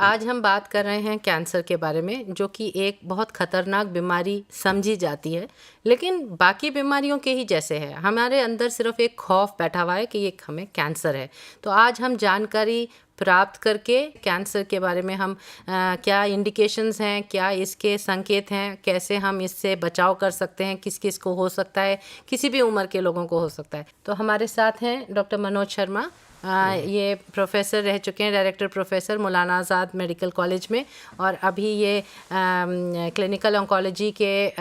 आज हम बात कर रहे हैं कैंसर के बारे में, जो कि एक बहुत खतरनाक बीमारी समझी जाती है, लेकिन बाकी बीमारियों के ही जैसे है। हमारे अंदर सिर्फ एक खौफ बैठा हुआ है कि ये हमें कैंसर है। तो आज हम जानकारी प्राप्त करके कैंसर के बारे में हम क्या इंडिकेशंस हैं, क्या इसके संकेत हैं, कैसे हम इससे बचाव कर सकते हैं, किस किस को हो सकता है, किसी भी उम्र के लोगों को हो सकता है। तो हमारे साथ हैं डॉक्टर मनोज शर्मा। ये प्रोफेसर रह चुके हैं, डायरेक्टर प्रोफेसर मौलाना आज़ाद मेडिकल कॉलेज में, और अभी ये क्लिनिकल ऑन्कोलॉजी के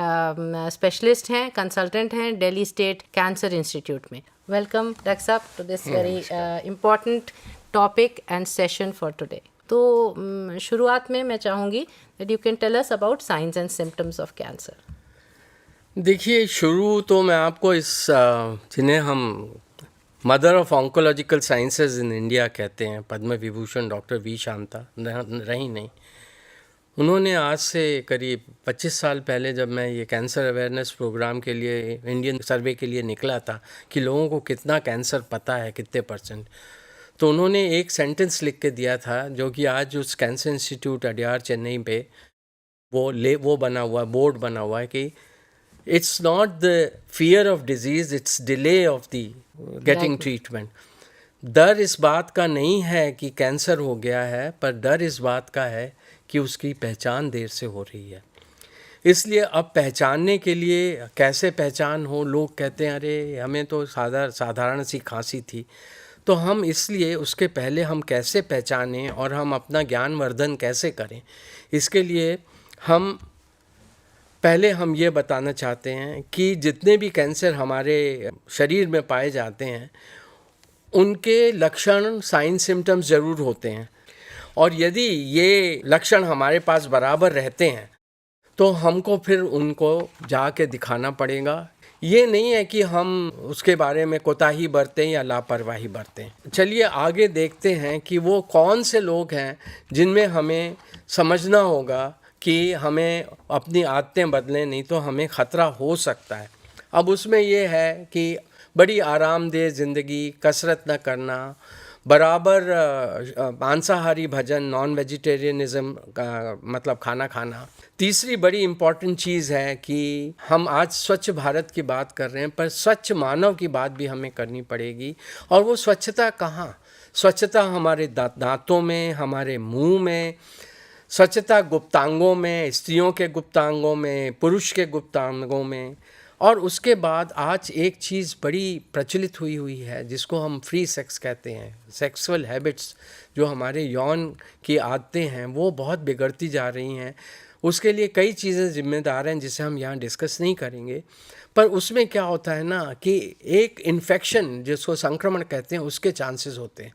स्पेशलिस्ट हैं, कंसल्टेंट हैं दिल्ली स्टेट कैंसर इंस्टीट्यूट में। वेलकम डॉक्टर साहब to this very important topic and session for today. तो शुरुआत में मैं चाहूँगी that you can tell us about signs and symptoms of cancer. देखिए, शुरू तो मैं आपको इस जिन्हें हम mother of oncological sciences in India कहते हैं, पद्म विभूषण डॉक्टर वी शांता रही नहीं। उन्होंने आज से करीब 25 साल पहले, जब मैं ये कैंसर अवेयरनेस प्रोग्राम के लिए इंडियन सर्वे के लिए निकला था कि लोगों को कितना कैंसर पता है, कितने %, तो उन्होंने एक सेंटेंस लिख के दिया था, जो कि आज उस कैंसर इंस्टीट्यूट अड्यार चेन्नई पे वो बना हुआ, बोर्ड बना हुआ है कि it's not the fear of disease, it's delay of the getting treatment. डर इस बात का नहीं है कि कैंसर हो गया है, पर डर इस बात का है कि उसकी पहचान देर से हो रही है। इसलिए अब पहचानने के लिए कैसे पहचान हो, लोग कहते हैं अरे हमें तो साधारण सी खांसी थी, तो हम इसलिए उसके पहले हम कैसे पहचानें और हम अपना ज्ञानवर्धन कैसे करें, इसके लिए हम ये बताना चाहते हैं कि जितने भी कैंसर हमारे शरीर में पाए जाते हैं, उनके लक्षण साइन सिम्टम्स ज़रूर होते हैं, और यदि ये लक्षण हमारे पास बराबर रहते हैं तो हमको फिर उनको जाके दिखाना पड़ेगा। ये नहीं है कि हम उसके बारे में कोताही बरतें या लापरवाही बरतें। चलिए आगे देखते हैं कि वो कौन से लोग हैं जिनमें हमें समझना होगा कि हमें अपनी आदतें बदलें, नहीं तो हमें ख़तरा हो सकता है। अब उसमें ये है कि बड़ी आरामदेह ज़िंदगी, कसरत न करना, बराबर मांसाहारी भजन, नॉन वेजिटेरियनिज़म का मतलब खाना खाना। तीसरी बड़ी इम्पॉर्टेंट चीज़ है कि हम आज स्वच्छ भारत की बात कर रहे हैं, पर स्वच्छ मानव की बात भी हमें करनी पड़ेगी। और वो स्वच्छता कहाँ? स्वच्छता हमारे दांतों में, हमारे मुंह में, स्वच्छता गुप्तांगों में, स्त्रियों के गुप्तांगों में, पुरुष के गुप्तांगों में। और उसके बाद आज एक चीज़ बड़ी प्रचलित हुई है जिसको हम फ्री सेक्स कहते हैं। सेक्सुअल हैबिट्स, जो हमारे यौन की आदतें हैं, वो बहुत बिगड़ती जा रही हैं। उसके लिए कई चीज़ें जिम्मेदार हैं जिसे हम यहाँ डिस्कस नहीं करेंगे, पर उसमें क्या होता है ना कि एक इन्फेक्शन, जिसको संक्रमण कहते हैं, उसके चांसेस होते हैं।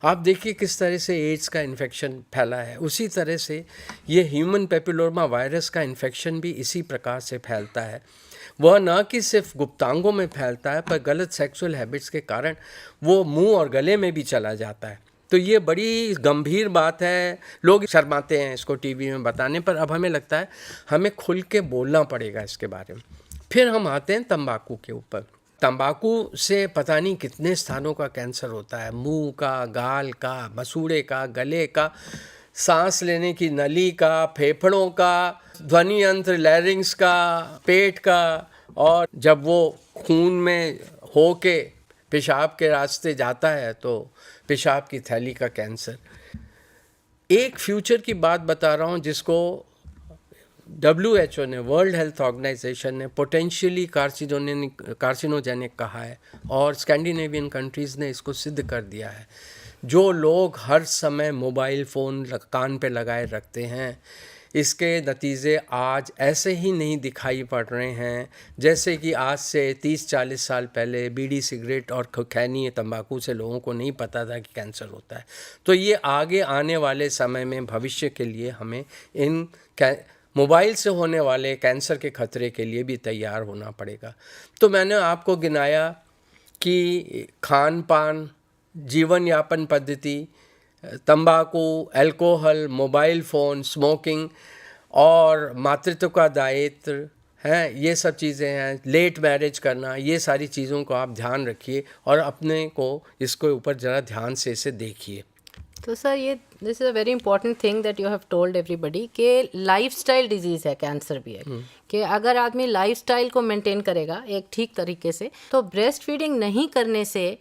आप देखिए किस तरह से एड्स का इन्फेक्शन फैला है, उसी तरह से ये ह्यूमन पेपिलोमा वायरस का इन्फेक्शन भी इसी प्रकार से फैलता है। वह न कि सिर्फ गुप्तांगों में फैलता है, पर गलत सेक्सुअल हैबिट्स के कारण वो मुंह और गले में भी चला जाता है। तो ये बड़ी गंभीर बात है। लोग शर्माते हैं इसको टीवी में बताने पर। अब हमें लगता है हमें खुल के बोलना पड़ेगा इसके बारे में। फिर हम आते हैं तंबाकू के ऊपर। तंबाकू से पता नहीं कितने स्थानों का कैंसर होता है, मुंह का, गाल का, मसूड़े का, गले का, सांस लेने की नली का, फेफड़ों का, ध्वनि यंत्र लैरिंग्स का, पेट का, और जब वो खून में होके पेशाब के रास्ते जाता है तो पेशाब की थैली का कैंसर। एक फ्यूचर की बात बता रहा हूँ जिसको WHO ने, वर्ल्ड हेल्थ ऑर्गेनाइजेशन ने पोटेंशियली कार्सिनोजेनिक कहा है, और स्कैंडिनेवियन कंट्रीज़ ने इसको सिद्ध कर दिया है। जो लोग हर समय मोबाइल फ़ोन कान पे लगाए रखते हैं, इसके नतीजे आज ऐसे ही नहीं दिखाई पड़ रहे हैं जैसे कि आज से 30-40 साल पहले बीड़ी, सिगरेट और खैनी, तंबाकू से लोगों को नहीं पता था कि कैंसर होता है। तो ये आगे आने वाले समय में, भविष्य के लिए हमें इन मोबाइल से होने वाले कैंसर के खतरे के लिए भी तैयार होना पड़ेगा। तो मैंने आपको गिनाया कि खान पान, जीवन यापन पद्धति, तंबाकू, अल्कोहल, मोबाइल फ़ोन, स्मोकिंग और मातृत्व का दायित्व हैं, ये सब चीज़ें हैं। लेट मैरिज करना, ये सारी चीज़ों को आप ध्यान रखिए और अपने को इसके ऊपर ज़रा ध्यान से इसे देखिए। तो सर ये this is a very important thing that you have told everybody कि लाइफस्टाइल डिजीज़ है, कैंसर भी है, कि अगर आदमी लाइफस्टाइल को मेंटेन करेगा एक ठीक तरीके से तो ब्रेस्ट फीडिंग नहीं करने से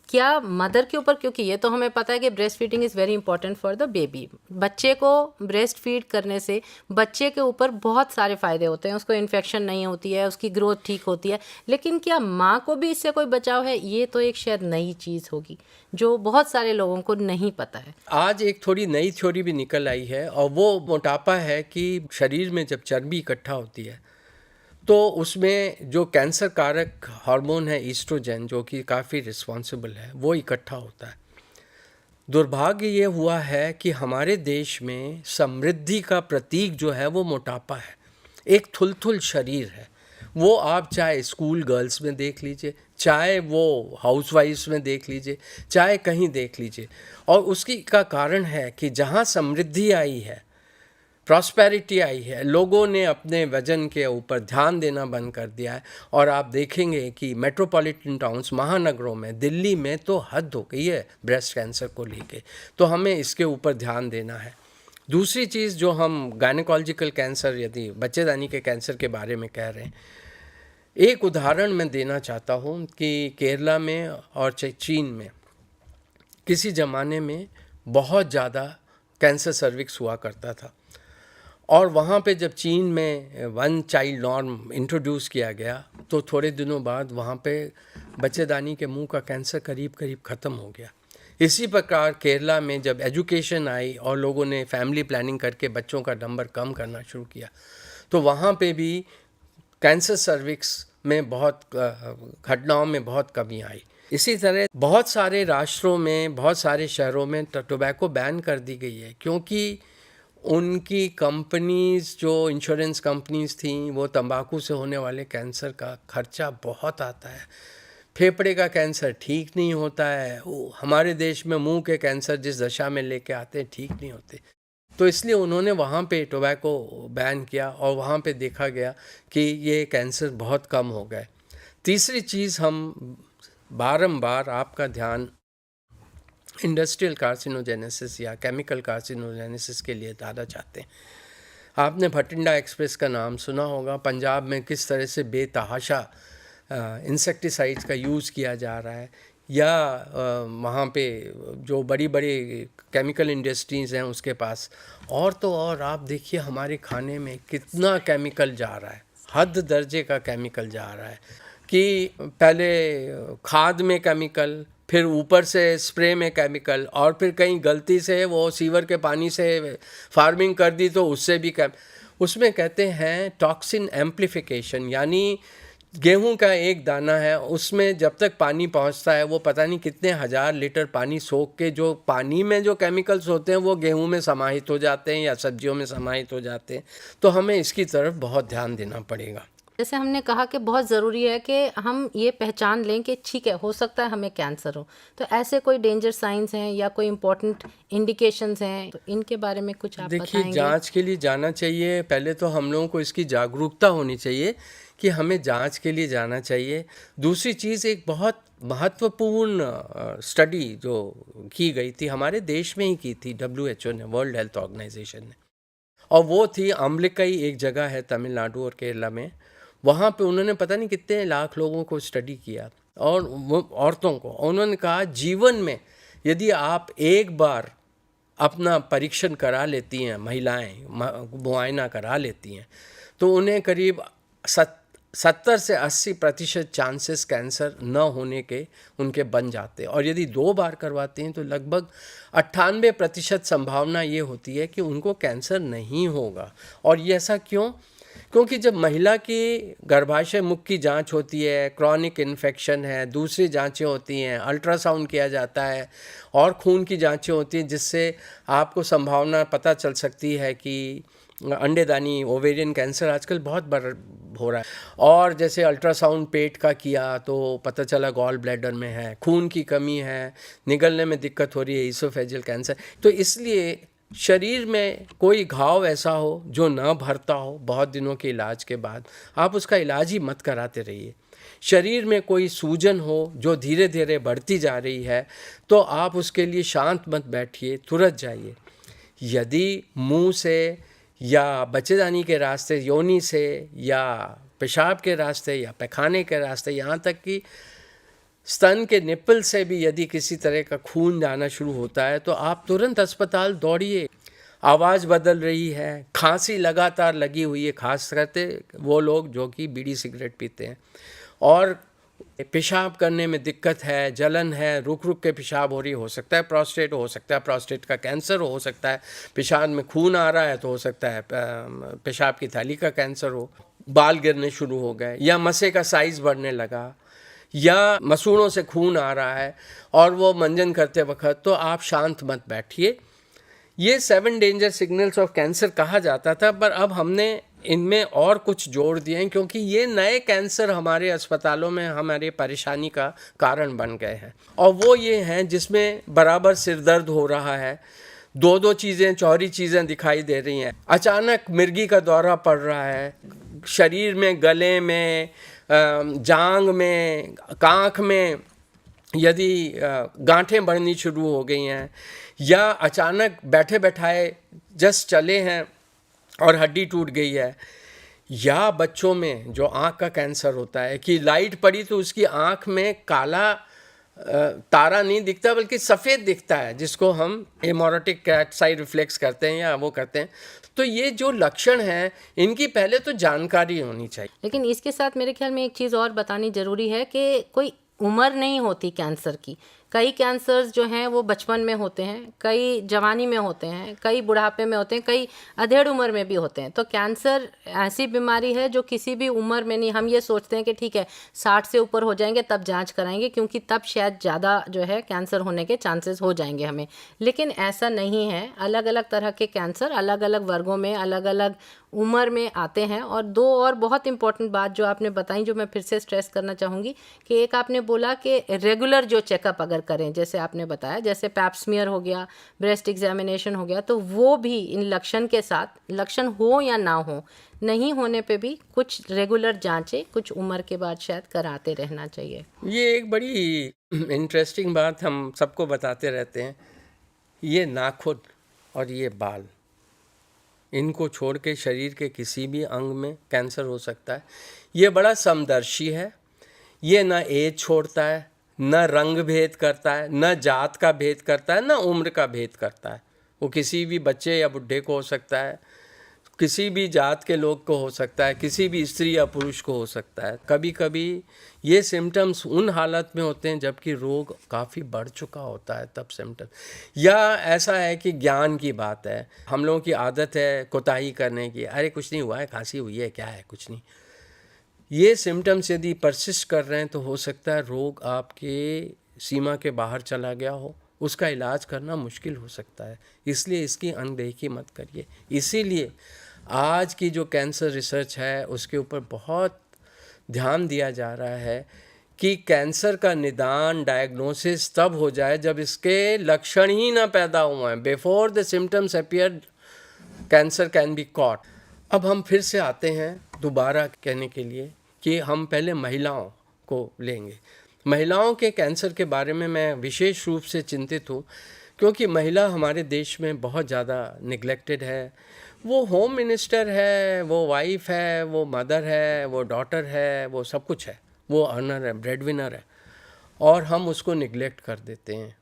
क्या मदर के ऊपर, क्योंकि ये तो हमें पता है कि breast feeding is very important for the baby, बच्चे को ब्रेस्ट फीड करने से बच्चे के ऊपर बहुत सारे फ़ायदे होते हैं, उसको इन्फेक्शन नहीं होती है, उसकी ग्रोथ ठीक होती है, लेकिन क्या माँ को भी इससे कोई बचाव है? ये तो एक शायद नई चीज़ होगी जो बहुत सारे लोगों को नहीं पता है। आज एक थोड़ी नई थ्योरी भी निकल आई है और वो मोटापा है कि शरीर में जब चर्बी इकट्ठा होती है तो उसमें जो कैंसर कारक हार्मोन है ईस्ट्रोजन, जो कि काफ़ी रिस्पॉन्सिबल है, वो इकट्ठा होता है। दुर्भाग्य ये हुआ है कि हमारे देश में समृद्धि का प्रतीक जो है वो मोटापा है, एक थुलथुल शरीर है। वो आप चाहे स्कूल गर्ल्स में देख लीजिए, चाहे वो हाउसवाइफ्स में देख लीजिए, चाहे कहीं देख लीजिए, और उसकी का कारण है कि जहाँ समृद्धि आई है, प्रॉस्पेरिटी आई है, लोगों ने अपने वजन के ऊपर ध्यान देना बंद कर दिया है। और आप देखेंगे कि मेट्रोपॉलिटन टाउन्स, महानगरों में, दिल्ली में तो हद हो गई है ब्रेस्ट कैंसर को लेके, तो हमें इसके ऊपर ध्यान देना है। दूसरी चीज़ जो हम गायनेकोलॉजिकल कैंसर, यदि बच्चेदानी के कैंसर के बारे में कह रहे हैं, एक उदाहरण मैं देना चाहता हूँ कि केरला में और चीन में किसी ज़माने में बहुत ज़्यादा कैंसर सर्विक्स हुआ करता था, और वहाँ पे जब चीन में वन चाइल्ड नॉर्म इंट्रोड्यूस किया गया तो थोड़े दिनों बाद वहाँ पे बच्चेदानी के मुंह का कैंसर करीब करीब ख़त्म हो गया। इसी प्रकार केरला में जब एजुकेशन आई और लोगों ने फैमिली प्लानिंग करके बच्चों का नंबर कम करना शुरू किया तो वहाँ पे भी कैंसर सर्विक्स में बहुत घटनाओं में बहुत कमी आई। इसी तरह बहुत सारे राष्ट्रों में, बहुत सारे शहरों में टोबैको बैन कर दी गई है, क्योंकि उनकी कंपनीज़, जो इंश्योरेंस कंपनीज़ थीं, वो तंबाकू से होने वाले कैंसर का खर्चा बहुत आता है। फेफड़े का कैंसर ठीक नहीं होता है, हमारे देश में मुंह के कैंसर जिस दशा में लेके आते हैं ठीक नहीं होते, तो इसलिए उन्होंने वहाँ पे टोबैको बैन किया और वहाँ पे देखा गया कि ये कैंसर बहुत कम हो गए। तीसरी चीज़, हम बारंबार आपका ध्यान इंडस्ट्रियल कार्सिनोजेनेसिस या केमिकल कार्सिनोजेनेसिस के लिए ज़्यादा चाहते हैं। आपने भटिंडा एक्सप्रेस का नाम सुना होगा, पंजाब में किस तरह से बेतहाशा इंसेक्टिसाइड्स का यूज़ किया जा रहा है, या वहाँ पे जो बड़ी बड़ी केमिकल इंडस्ट्रीज़ हैं उसके पास। और तो और आप देखिए हमारे खाने में कितना केमिकल जा रहा है, हद दर्जे का केमिकल जा रहा है, कि पहले खाद में केमिकल, फिर ऊपर से स्प्रे में केमिकल, और फिर कहीं गलती से वो सीवर के पानी से फार्मिंग कर दी तो उससे भी उसमें कहते हैं टॉक्सिन एम्प्लीफिकेशन, यानी गेहूं का एक दाना है, उसमें जब तक पानी पहुंचता है वो पता नहीं कितने हज़ार लीटर पानी सोख के जो पानी में जो केमिकल्स होते हैं वो गेहूं में समाहित हो जाते हैं या सब्जियों में समाहित हो जाते हैं। तो हमें इसकी तरफ बहुत ध्यान देना पड़ेगा। जैसे हमने कहा कि बहुत ज़रूरी है कि हम ये पहचान लें कि ठीक है, हो सकता है हमें कैंसर हो, तो ऐसे कोई डेंजर साइंस हैं या कोई इम्पोर्टेंट इंडिकेशंस हैं, तो इनके बारे में कुछ आप देखिए, बताएंगे? जांच के लिए जाना चाहिए। पहले तो हम लोगों को इसकी जागरूकता होनी चाहिए कि हमें जांच के लिए जाना चाहिए। दूसरी चीज़, एक बहुत महत्वपूर्ण स्टडी जो की गई थी, हमारे देश में ही की थी, WHO ने, वर्ल्ड हेल्थ ऑर्गेनाइजेशन ने, और वो थी अम्बलिकई, एक जगह है तमिलनाडु और केरला में। वहाँ पे उन्होंने पता नहीं कितने लाख लोगों को स्टडी किया, और वो औरतों को उन्होंने कहा जीवन में यदि आप एक बार अपना परीक्षण करा लेती हैं, महिलाएं मुआयना करा लेती हैं, तो उन्हें करीब 70 से 80% चांसेस कैंसर न होने के उनके बन जाते हैं। और यदि 2 बार करवाते हैं तो लगभग 98% संभावना ये होती है कि उनको कैंसर नहीं होगा। और ये ऐसा क्यों? क्योंकि जब महिला की गर्भाशय मुख की जांच होती है, क्रॉनिक इन्फेक्शन है, दूसरी जांचें होती हैं, अल्ट्रासाउंड किया जाता है और खून की जांचें होती हैं, जिससे आपको संभावना पता चल सकती है कि अंडेदानी, ओवेरियन कैंसर आजकल बहुत बड़ा हो रहा है। और जैसे अल्ट्रासाउंड पेट का किया तो पता चला गॉल ब्लैडर में है, खून की कमी है, निगलने में दिक्कत हो रही है, ईसोफेजियल कैंसर। तो इसलिए शरीर में कोई घाव ऐसा हो जो न भरता हो, बहुत दिनों के इलाज के बाद आप उसका इलाज ही मत कराते रहिए। शरीर में कोई सूजन हो जो धीरे धीरे बढ़ती जा रही है, तो आप उसके लिए शांत मत बैठिए, तुरंत जाइए। यदि मुंह से या बच्चेदानी के रास्ते, योनि से या पेशाब के रास्ते या पैखाने के रास्ते, यहाँ तक कि स्तन के निप्पल से भी यदि किसी तरह का खून जाना शुरू होता है, तो आप तुरंत अस्पताल दौड़िए। आवाज़ बदल रही है, खांसी लगातार लगी हुई है, खास करते वो लोग जो कि बीड़ी सिगरेट पीते हैं, और पेशाब करने में दिक्कत है, जलन है, रुक रुक के पेशाब हो रही, हो सकता है प्रोस्टेट, हो सकता है प्रोस्टेट का कैंसर, हो सकता है पेशाब में खून आ रहा है, तो हो सकता है पेशाब की थैली का कैंसर हो, बाल गिरने शुरू हो गए, या मसे का साइज़ बढ़ने लगा, या मसूड़ों से खून आ रहा है और वो मंजन करते वक्त, तो आप शांत मत बैठिए। ये 7 डेंजर सिग्नल्स ऑफ कैंसर कहा जाता था, पर अब हमने इनमें और कुछ जोड़ दिए हैं, क्योंकि ये नए कैंसर हमारे अस्पतालों में हमारे परेशानी का कारण बन गए हैं। और वो ये हैं जिसमें बराबर सिर दर्द हो रहा है, दो चीज़ें, चौरी चीज़ें दिखाई दे रही हैं, अचानक मिर्गी का दौरा पड़ रहा है, शरीर में, गले में, जांग में, कांख में यदि गांठें बढ़नी शुरू हो गई हैं, या अचानक बैठे बैठाए जस्ट चले हैं और हड्डी टूट गई है, या बच्चों में जो आँख का कैंसर होता है कि लाइट पड़ी तो उसकी आँख में काला तारा नहीं दिखता बल्कि सफ़ेद दिखता है, जिसको हम हेमोरेटिक कैट्स आई रिफ्लेक्स करते हैं या वो करते हैं। तो ये जो लक्षण हैं, इनकी पहले तो जानकारी होनी चाहिए। लेकिन इसके साथ मेरे ख्याल में एक चीज़ और बतानी ज़रूरी है कि कोई उम्र नहीं होती कैंसर की। कई कैंसर्स जो हैं वो बचपन में होते हैं, कई जवानी में होते हैं, कई बुढ़ापे में होते हैं, कई अधेड़ उम्र में भी होते हैं। तो कैंसर ऐसी बीमारी है जो किसी भी उम्र में नहीं, हम ये सोचते हैं कि ठीक है 60 से ऊपर हो जाएंगे तब जांच कराएंगे, क्योंकि तब शायद ज़्यादा जो है कैंसर होने के चांसेस हो जाएंगे हमें। लेकिन ऐसा नहीं है। अलग अलग तरह के कैंसर अलग अलग वर्गों में, अलग अलग उम्र में आते हैं। और दो और बहुत इंपॉर्टेंट बात जो आपने बताई, जो मैं फिर से स्ट्रेस करना चाहूँगी, कि एक आपने बोला कि रेगुलर जो चेकअप अगर करें, जैसे आपने बताया, जैसे पैप स्मीयर हो गया, ब्रेस्ट एग्जामिनेशन हो गया, तो वो भी इन लक्षण के साथ, लक्षण हो या ना हो, नहीं होने पे भी कुछ रेगुलर जांचें कुछ उम्र के बाद शायद कराते रहना चाहिए। ये एक बड़ी इंटरेस्टिंग बात हम सबको बताते रहते हैं, ये नाखून और ये बाल, इनको छोड़ के शरीर के किसी भी अंग में कैंसर हो सकता है। ये बड़ा समदर्शी है, ये ना एज छोड़ता है, न रंग भेद करता है, न जात का भेद करता है, न उम्र का भेद करता है। वो किसी भी बच्चे या बुढ़े को हो सकता है, किसी भी जात के लोग को हो सकता है, किसी भी स्त्री या पुरुष को हो सकता है। कभी कभी ये सिम्टम्स उन हालत में होते हैं जबकि रोग काफ़ी बढ़ चुका होता है, तब सिम्टम्स। या ऐसा है कि ज्ञान की बात है, हम लोगों की आदत है कोताही करने की, अरे कुछ नहीं हुआ है, खांसी हुई है, क्या है, कुछ नहीं। ये सिम्टम्स यदि परसिस्ट कर रहे हैं तो हो सकता है रोग आपके सीमा के बाहर चला गया हो, उसका इलाज करना मुश्किल हो सकता है। इसलिए इसकी अनदेखी मत करिए। इसीलिए आज की जो कैंसर रिसर्च है उसके ऊपर बहुत ध्यान दिया जा रहा है कि कैंसर का निदान, डायग्नोसिस तब हो जाए जब इसके लक्षण ही ना पैदा हुए हैं। Before the symptoms appear, cancer can be caught. अब हम फिर से आते हैं दोबारा कहने के लिए कि हम पहले महिलाओं को लेंगे। महिलाओं के कैंसर के बारे में मैं विशेष रूप से चिंतित हूँ, क्योंकि महिला हमारे देश में बहुत ज़्यादा निगलेक्टेड है। वो होम मिनिस्टर है, वो वाइफ है, वो मदर है, वो डॉटर है, वो सब कुछ है, वो अर्नर है, ब्रेड विनर है, और हम उसको निगलेक्ट कर देते हैं।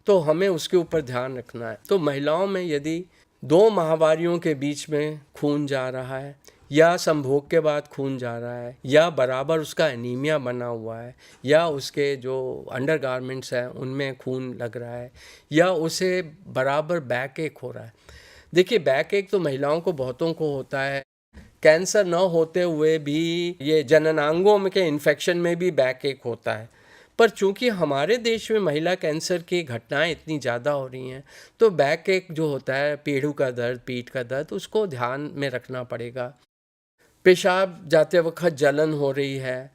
तो हमें उसके ऊपर ध्यान रखना है। तो महिलाओं में यदि 2 माहवारियों के बीच में खून जा रहा है, या संभोग के बाद खून जा रहा है, या बराबर उसका एनीमिया बना हुआ है, या उसके जो अंडरगारमेंट्स हैं उनमें खून लग रहा है, या उसे बराबर बैक एक हो रहा है। देखिए, बैक एक तो महिलाओं को बहुतों को होता है। कैंसर न होते हुए भी ये जननांगों में के इन्फेक्शन में भी बैक एक होता है। पर चूंकि हमारे देश में महिला कैंसर की घटनाएं इतनी ज़्यादा हो रही हैं, तो बैक एक जो होता है, पेड़ों का दर्द, पीठ का दर्द, उसको ध्यान में रखना पड़ेगा। पेशाब जाते वक्त जलन हो रही है,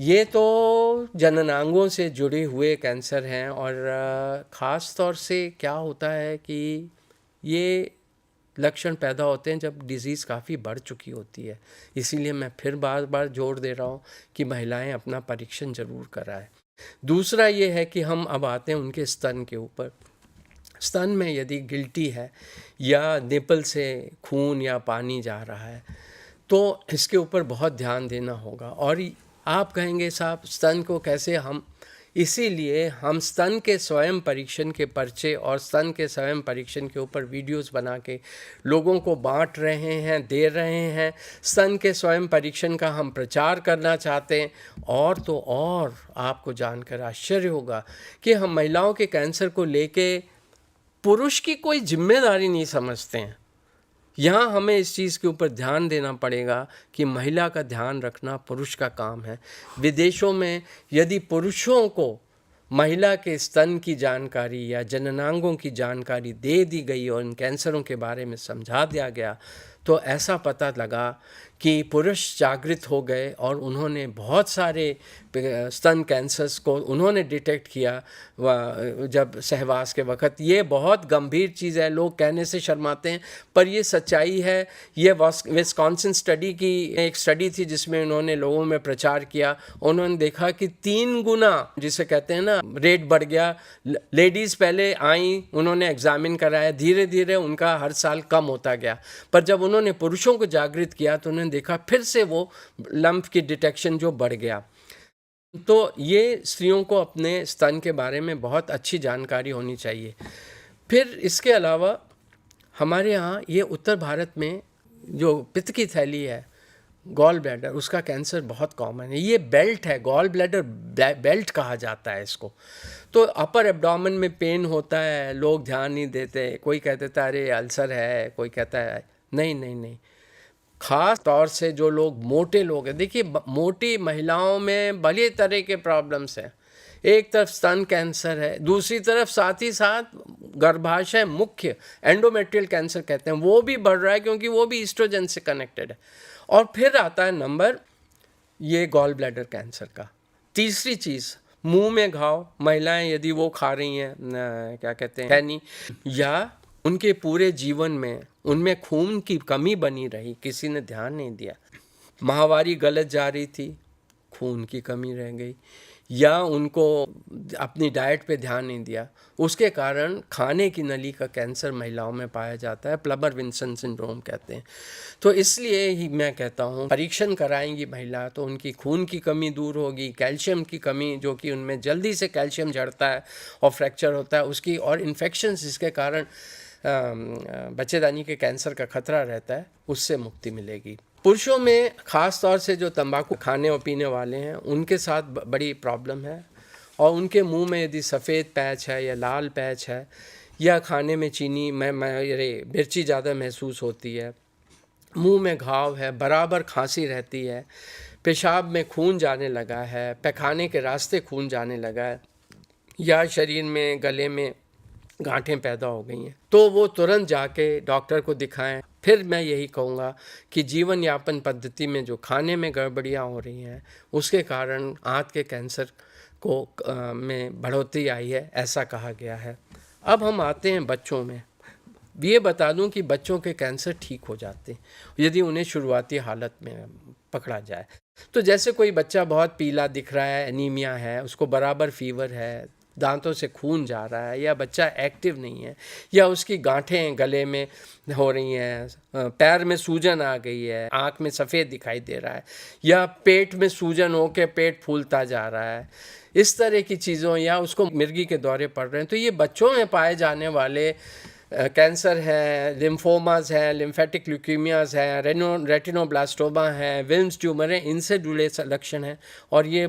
ये तो जननांगों से जुड़े हुए कैंसर हैं। और ख़ास तौर से क्या होता है कि ये लक्षण पैदा होते हैं जब डिज़ीज़ काफ़ी बढ़ चुकी होती है। इसीलिए मैं फिर बार बार जोर दे रहा हूँ कि महिलाएं अपना परीक्षण ज़रूर कराएं। दूसरा ये है कि हम अब आते हैं उनके स्तन के ऊपर। स्तन में यदि गिल्टी है या निपल से खून या पानी जा रहा है तो इसके ऊपर बहुत ध्यान देना होगा। और आप कहेंगे साहब स्तन को कैसे हम, इसीलिए हम स्तन के स्वयं परीक्षण के पर्चे और स्तन के स्वयं परीक्षण के ऊपर वीडियोस बना के लोगों को बांट रहे हैं, दे रहे हैं। स्तन के स्वयं परीक्षण का हम प्रचार करना चाहते हैं। और तो और आपको जानकर आश्चर्य होगा कि हम महिलाओं के कैंसर को लेके पुरुष की कोई जिम्मेदारी नहीं समझते हैं। यहाँ हमें इस चीज़ के ऊपर ध्यान देना पड़ेगा कि महिला का ध्यान रखना पुरुष का काम है। विदेशों में यदि पुरुषों को महिला के स्तन की जानकारी या जननांगों की जानकारी दे दी गई और इन कैंसरों के बारे में समझा दिया गया तो ऐसा पता लगा कि पुरुष जागृत हो गए और उन्होंने बहुत सारे स्तन कैंसर्स को उन्होंने डिटेक्ट किया जब सहवास के वक्त। ये बहुत गंभीर चीज़ है, लोग कहने से शर्माते हैं पर ये सच्चाई है। ये विस्कॉन्सिन स्टडी की एक स्टडी थी जिसमें उन्होंने लोगों में प्रचार किया। उन्होंने देखा कि 3 गुना जिसे कहते हैं ना रेट बढ़ गया। लेडीज़ पहले आई, उन्होंने एग्जामिन कराया, धीरे धीरे उनका हर साल कम होता गया। पर जब उन्होंने पुरुषों को जागृत किया तो उन्होंने देखा फिर से वो लंप की डिटेक्शन जो बढ़ गया। तो ये स्त्रियों को अपने स्तन के बारे में बहुत अच्छी जानकारी होनी चाहिए। फिर इसके अलावा हमारे यहाँ ये उत्तर भारत में जो पित्त की थैली है, गॉल ब्लैडर, उसका कैंसर बहुत कॉमन है। ये बेल्ट है, गॉल ब्लैडर बेल्ट कहा जाता है इसको। तो अपर एब्डोमेन में पेन होता है, लोग ध्यान नहीं देते। कोई कह देता है अरे अल्सर है, कोई कहता है नहीं नहीं नहीं। ख़ास तौर से जो लोग मोटे लोग हैं, देखिए मोटी महिलाओं में भले तरह के प्रॉब्लम्स हैं। एक तरफ स्तन कैंसर है, दूसरी तरफ साथ ही साथ गर्भाशय मुख्य एंडोमेट्रियल कैंसर कहते हैं, वो भी बढ़ रहा है क्योंकि वो भी ईस्ट्रोजन से कनेक्टेड है। और फिर आता है नंबर ये गॉल ब्लैडर कैंसर का। तीसरी चीज़ मुंह में घाव, महिलाएं यदि वो खा रही हैं क्या कहते हैं खैनी, या उनके पूरे जीवन में उनमें खून की कमी बनी रही, किसी ने ध्यान नहीं दिया, माहवारी गलत जा रही थी, खून की कमी रह गई, या उनको अपनी डाइट पे ध्यान नहीं दिया, उसके कारण खाने की नली का कैंसर महिलाओं में पाया जाता है, प्लबर विंसन सिंड्रोम कहते हैं। तो इसलिए ही मैं कहता हूँ परीक्षण कराएंगी महिला तो उनकी खून की कमी दूर होगी, कैल्शियम की कमी जो कि उनमें जल्दी से कैल्शियम झड़ता है और फ्रैक्चर होता है उसकी, और इन्फेक्शंस जिसके कारण बच्चेदानी के कैंसर का खतरा रहता है, उससे मुक्ति मिलेगी। पुरुषों में ख़ास तौर से जो तंबाकू खाने और पीने वाले हैं उनके साथ बड़ी प्रॉब्लम है। और उनके मुंह में यदि सफ़ेद पैच है या लाल पैच है या खाने में चीनी मिर्ची ज़्यादा महसूस होती है, मुंह में घाव है, बराबर खांसी रहती है, पेशाब में खून जाने लगा है, पैखाने के रास्ते खून जाने लगा है, या शरीर में गले में गांठें पैदा हो गई हैं, तो वो तुरंत जाके डॉक्टर को दिखाएं। फिर मैं यही कहूँगा कि जीवन यापन पद्धति में जो खाने में गड़बड़ियाँ हो रही हैं उसके कारण आंत के कैंसर को में बढ़ोतरी आई है, ऐसा कहा गया है। अब हम आते हैं बच्चों में। ये बता दूं कि बच्चों के कैंसर ठीक हो जाते हैं यदि उन्हें शुरुआती हालत में पकड़ा जाए। तो जैसे कोई बच्चा बहुत पीला दिख रहा है, एनीमिया है, उसको बराबर फीवर है, दांतों से खून जा रहा है, या बच्चा एक्टिव नहीं है, या उसकी गांठें गले में हो रही हैं, पैर में सूजन आ गई है, आँख में सफ़ेद दिखाई दे रहा है, या पेट में सूजन हो के पेट फूलता जा रहा है, इस तरह की चीज़ों, या उसको मिर्गी के दौरे पड़ रहे हैं, तो ये बच्चों में पाए जाने वाले कैंसर है, लिम्फोमास है, लिम्फेटिक ल्यूकीमियाज है, रेटिनोब्लास्टोमा है, विल्म्स ट्यूमर है, इनसे जुड़े लक्षण हैं और ये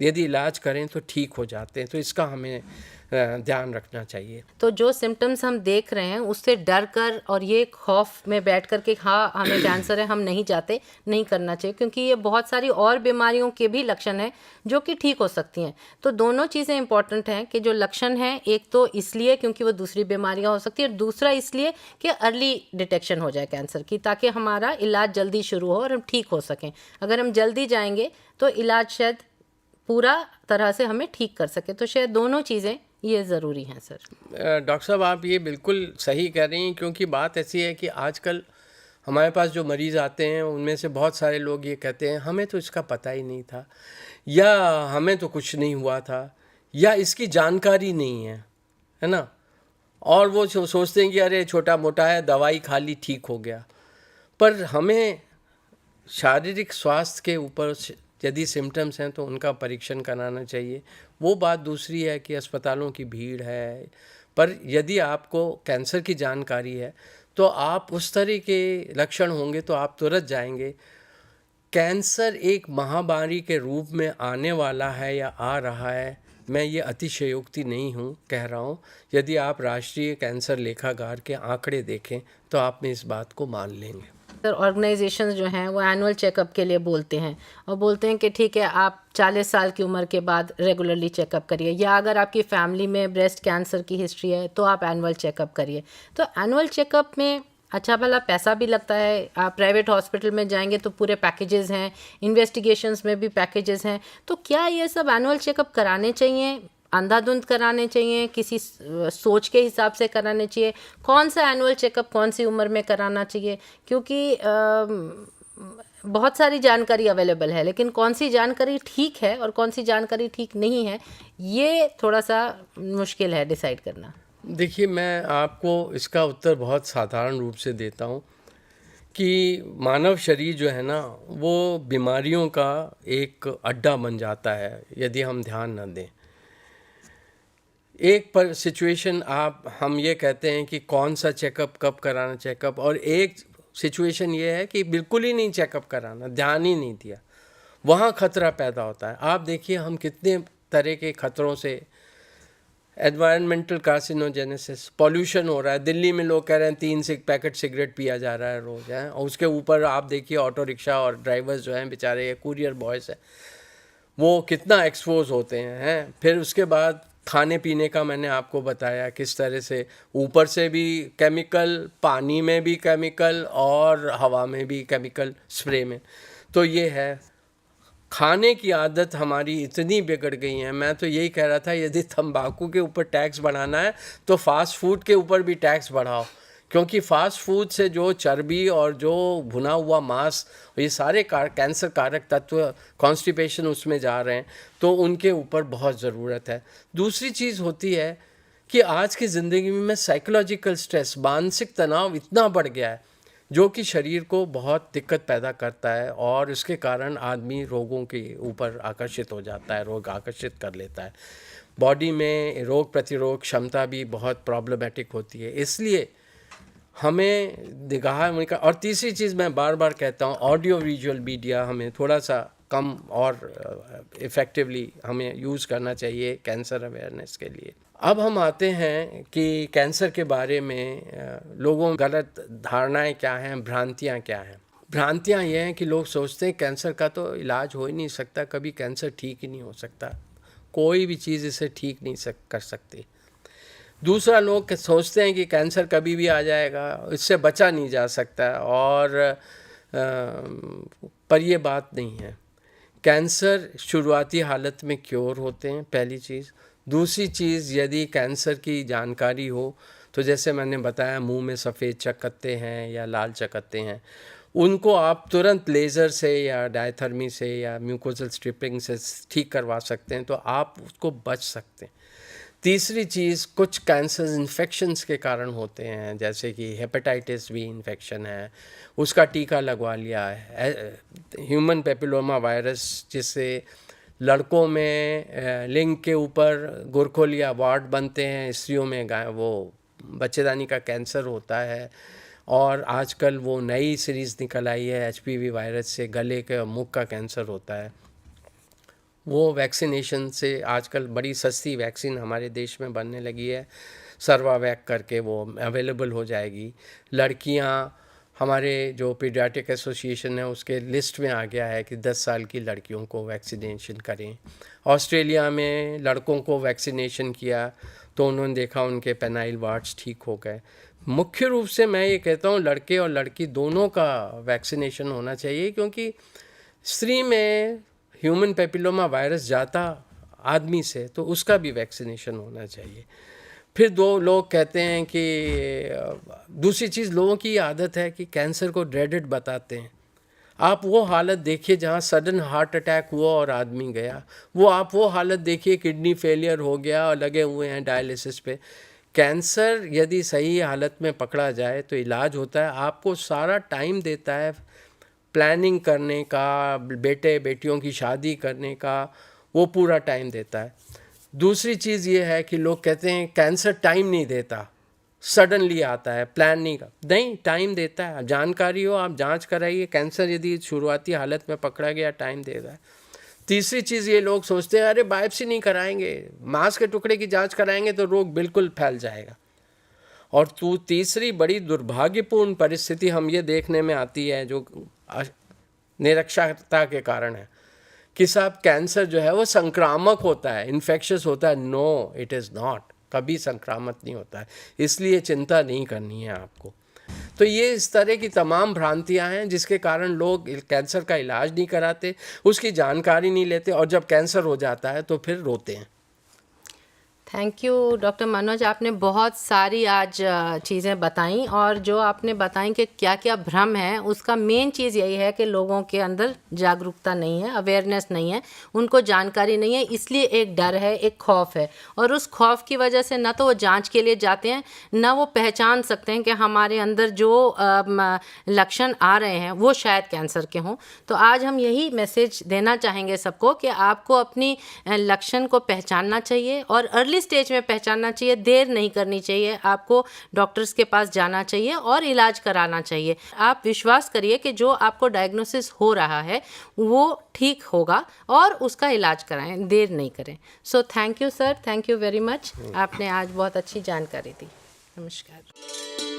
यदि इलाज करें तो ठीक हो जाते हैं। तो इसका हमें ध्यान रखना चाहिए। तो जो सिम्टम्स हम देख रहे हैं उससे डर कर और ये खौफ में बैठ कर के हाँ हमें कैंसर है हम नहीं जाते, नहीं करना चाहिए, क्योंकि ये बहुत सारी और बीमारियों के भी लक्षण हैं जो कि ठीक हो सकती हैं। तो दोनों चीज़ें इंपॉर्टेंट हैं कि जो लक्षण हैं, एक तो इसलिए क्योंकि वो दूसरी बीमारियां हो सकती है, और दूसरा इसलिए कि अर्ली डिटेक्शन हो जाए कैंसर की, ताकि हमारा इलाज जल्दी शुरू हो और हम ठीक हो सकें। अगर हम जल्दी जाएंगे तो इलाज शायद पूरा तरह से हमें ठीक कर सके। तो शायद दोनों चीज़ें ये ज़रूरी है सर। डॉक्टर साहब आप ये बिल्कुल सही कह रही हैं, क्योंकि बात ऐसी है कि आजकल हमारे पास जो मरीज़ आते हैं उनमें से बहुत सारे लोग ये कहते हैं हमें तो इसका पता ही नहीं था, या हमें तो कुछ नहीं हुआ था, या इसकी जानकारी नहीं है ना। और वो सोचते हैं कि अरे छोटा मोटा है, दवाई खा ली ठीक हो गया। पर हमें शारीरिक स्वास्थ्य के ऊपर यदि सिम्टम्स हैं तो उनका परीक्षण कराना चाहिए। वो बात दूसरी है कि अस्पतालों की भीड़ है, पर यदि आपको कैंसर की जानकारी है तो आप उस तरह के लक्षण होंगे तो आप तुरंत जाएंगे। कैंसर एक महामारी के रूप में आने वाला है या आ रहा है, मैं ये अतिशयोक्ति नहीं हूँ कह रहा हूँ। यदि आप राष्ट्रीय कैंसर लेखागार के आंकड़े देखें तो आप में इस बात को मान लेंगे। सर ऑर्गेनाइजेशंस जो हैं वो एनुअल चेकअप के लिए बोलते हैं और बोलते हैं कि ठीक है आप 40 साल की उम्र के बाद रेगुलरली चेकअप करिए, या अगर आपकी फैमिली में ब्रेस्ट कैंसर की हिस्ट्री है तो आप एनुअल चेकअप करिए। तो एनुअल चेकअप में अच्छा भला पैसा भी लगता है। आप प्राइवेट हॉस्पिटल में जाएंगे तो पूरे पैकेजेस हैं, इन्वेस्टिगेशंस में भी पैकेजेस हैं। तो क्या ये सब एनुअल चेकअप कराने चाहिए, अंधाधुंध कराने चाहिए, किसी सोच के हिसाब से कराने चाहिए? कौन सा एनुअल चेकअप कौन सी उम्र में कराना चाहिए? क्योंकि बहुत सारी जानकारी अवेलेबल है, लेकिन कौन सी जानकारी ठीक है और कौन सी जानकारी ठीक नहीं है, ये थोड़ा सा मुश्किल है डिसाइड करना। देखिए, मैं आपको इसका उत्तर बहुत साधारण रूप से देता हूँ कि मानव शरीर जो है ना वो बीमारियों का एक अड्डा बन जाता है यदि हम ध्यान न दें। एक पर सिचुएशन हम ये कहते हैं कि कौन सा चेकअप कब कराना चेकअप, और एक सिचुएशन ये है कि बिल्कुल ही नहीं चेकअप कराना, ध्यान ही नहीं दिया, वहाँ खतरा पैदा होता है। आप देखिए हम कितने तरह के खतरों से, एनवायरमेंटल कार्सिनोजेनेसिस, पॉल्यूशन हो रहा है। दिल्ली में लोग कह रहे हैं 3 पैकेट सिगरेट पिया जा रहा है रोज़ है, और उसके ऊपर आप देखिए ऑटो रिक्शा और ड्राइवर्स जो हैं बेचारे, कुरियर बॉयज़ हैं, वो कितना एक्सपोज होते हैं। फिर उसके बाद खाने पीने का मैंने आपको बताया किस तरह से ऊपर से भी केमिकल, पानी में भी केमिकल और हवा में भी केमिकल, स्प्रे में। तो ये है, खाने की आदत हमारी इतनी बिगड़ गई है। मैं तो यही कह रहा था यदि तंबाकू के ऊपर टैक्स बढ़ाना है तो फास्ट फूड के ऊपर भी टैक्स बढ़ाओ, क्योंकि फास्ट फूड से जो चर्बी और जो भुना हुआ मांस, ये सारे कैंसर कारक तत्व, कॉन्स्टिपेशन उसमें जा रहे हैं, तो उनके ऊपर बहुत ज़रूरत है। दूसरी चीज़ होती है कि आज की ज़िंदगी में साइकोलॉजिकल स्ट्रेस, मानसिक तनाव इतना बढ़ गया है जो कि शरीर को बहुत दिक्कत पैदा करता है, और इसके कारण आदमी रोगों के ऊपर आकर्षित हो जाता है, रोग आकर्षित कर लेता है। बॉडी में रोग प्रतिरोध क्षमता भी बहुत प्रॉब्लमेटिक होती है। इसलिए हमें निगाह में का, और तीसरी चीज़ मैं बार बार कहता हूँ, ऑडियो विजुअल मीडिया हमें थोड़ा सा कम और इफ़ेक्टिवली हमें यूज़ करना चाहिए कैंसर अवेयरनेस के लिए। अब हम आते हैं कि कैंसर के बारे में लोगों गलत धारणाएं क्या हैं, भ्रांतियां क्या हैं। भ्रांतियां ये हैं कि लोग सोचते हैं कैंसर का तो इलाज हो ही नहीं सकता, कभी कैंसर ठीक ही नहीं हो सकता, कोई भी चीज़ इसे ठीक नहीं कर सकती। दूसरा, लोग सोचते हैं कि कैंसर कभी भी आ जाएगा, इससे बचा नहीं जा सकता, और पर ये बात नहीं है। कैंसर शुरुआती हालत में क्योर होते हैं, पहली चीज़। दूसरी चीज़, यदि कैंसर की जानकारी हो तो जैसे मैंने बताया मुंह में सफ़ेद चकत्ते हैं या लाल चकत्ते हैं, उनको आप तुरंत लेज़र से या डायथर्मी से या म्यूकोजल स्ट्रिपिंग से ठीक करवा सकते हैं, तो आप उसको बच सकते हैं। तीसरी चीज़, कुछ कैंसर इन्फेक्शंस के कारण होते हैं, जैसे कि हेपेटाइटिस बी इन्फेक्शन है, उसका टीका लगवा लिया है। ह्यूमन पेपिलोमा वायरस, जिससे लड़कों में लिंग के ऊपर गुरखोल या वार्ड बनते हैं, स्त्रियों में वो बच्चेदानी का कैंसर होता है। और आजकल वो नई सीरीज़ निकल आई है HPV वायरस से, गले के और मुख का कैंसर होता है। वो वैक्सीनेशन से आजकल बड़ी सस्ती वैक्सीन हमारे देश में बनने लगी है, सर्वावैक करके वो अवेलेबल हो जाएगी। लड़कियां, हमारे जो पीडियाट्रिक एसोसिएशन है उसके लिस्ट में आ गया है कि 10 साल की लड़कियों को वैक्सीनेशन करें। ऑस्ट्रेलिया में लड़कों को वैक्सीनेशन किया तो उन्होंने देखा उनके पेनाइल वार्ड्स ठीक हो गए। मुख्य रूप से मैं ये कहता हूँ लड़के और लड़की दोनों का वैक्सीनेशन होना चाहिए, क्योंकि स्त्री में ह्यूमन पेपिलोमा वायरस जाता आदमी से, तो उसका भी वैक्सीनेशन होना चाहिए। फिर दो लोग कहते हैं कि दूसरी चीज़, लोगों की आदत है कि कैंसर को ड्रेडेड बताते हैं। आप वो हालत देखिए जहाँ सडन हार्ट अटैक हुआ और आदमी गया, आप वो हालत देखिए किडनी फेलियर हो गया और लगे हुए हैं डायलिसिस पे। कैंसर यदि सही हालत में पकड़ा जाए तो इलाज होता है, आपको सारा टाइम देता है प्लानिंग करने का, बेटे बेटियों की शादी करने का, वो पूरा टाइम देता है। दूसरी चीज़ ये है कि लोग कहते हैं कैंसर टाइम नहीं देता, सडनली आता है, प्लान नहीं का, नहीं, टाइम देता है। जानकारी हो, आप जांच कराइए, कैंसर यदि शुरुआती हालत में पकड़ा गया टाइम दे रहा है। तीसरी चीज़ ये लोग सोचते हैं अरे बायोप्सी नहीं कराएंगे, मांस के टुकड़े की जांच कराएंगे तो रोग बिल्कुल फैल जाएगा। और तीसरी बड़ी दुर्भाग्यपूर्ण परिस्थिति हम ये देखने में आती है जो निरक्षरता के कारण है कि साहब कैंसर जो है वो संक्रामक होता है, इन्फेक्शस होता है। नो, इट इज़ नॉट, कभी संक्रामक नहीं होता है, इसलिए चिंता नहीं करनी है आपको। तो ये इस तरह की तमाम भ्रांतियां हैं जिसके कारण लोग कैंसर का इलाज नहीं कराते, उसकी जानकारी नहीं लेते, और जब कैंसर हो जाता है तो फिर रोते हैं। थैंक यू डॉक्टर मनोज, आपने बहुत सारी आज चीज़ें बताई, और जो आपने बताई कि क्या क्या भ्रम है, उसका मेन चीज़ यही है कि लोगों के अंदर जागरूकता नहीं है, अवेयरनेस नहीं है, उनको जानकारी नहीं है, इसलिए एक डर है, एक खौफ है, और उस खौफ की वजह से ना तो वो जांच के लिए जाते हैं, ना वो पहचान सकते हैं कि हमारे अंदर जो लक्षण आ रहे हैं वो शायद कैंसर के हों। तो आज हम यही मैसेज देना चाहेंगे सबको कि आपको अपनी लक्षण को पहचानना चाहिए और अर्ली स्टेज में पहचानना चाहिए, देर नहीं करनी चाहिए, आपको डॉक्टर्स के पास जाना चाहिए और इलाज कराना चाहिए। आप विश्वास करिए कि जो आपको डायग्नोसिस हो रहा है वो ठीक होगा और उसका इलाज कराएं, देर नहीं करें। So thank you sir, thank you very much, आपने आज बहुत अच्छी जानकारी दी। नमस्कार।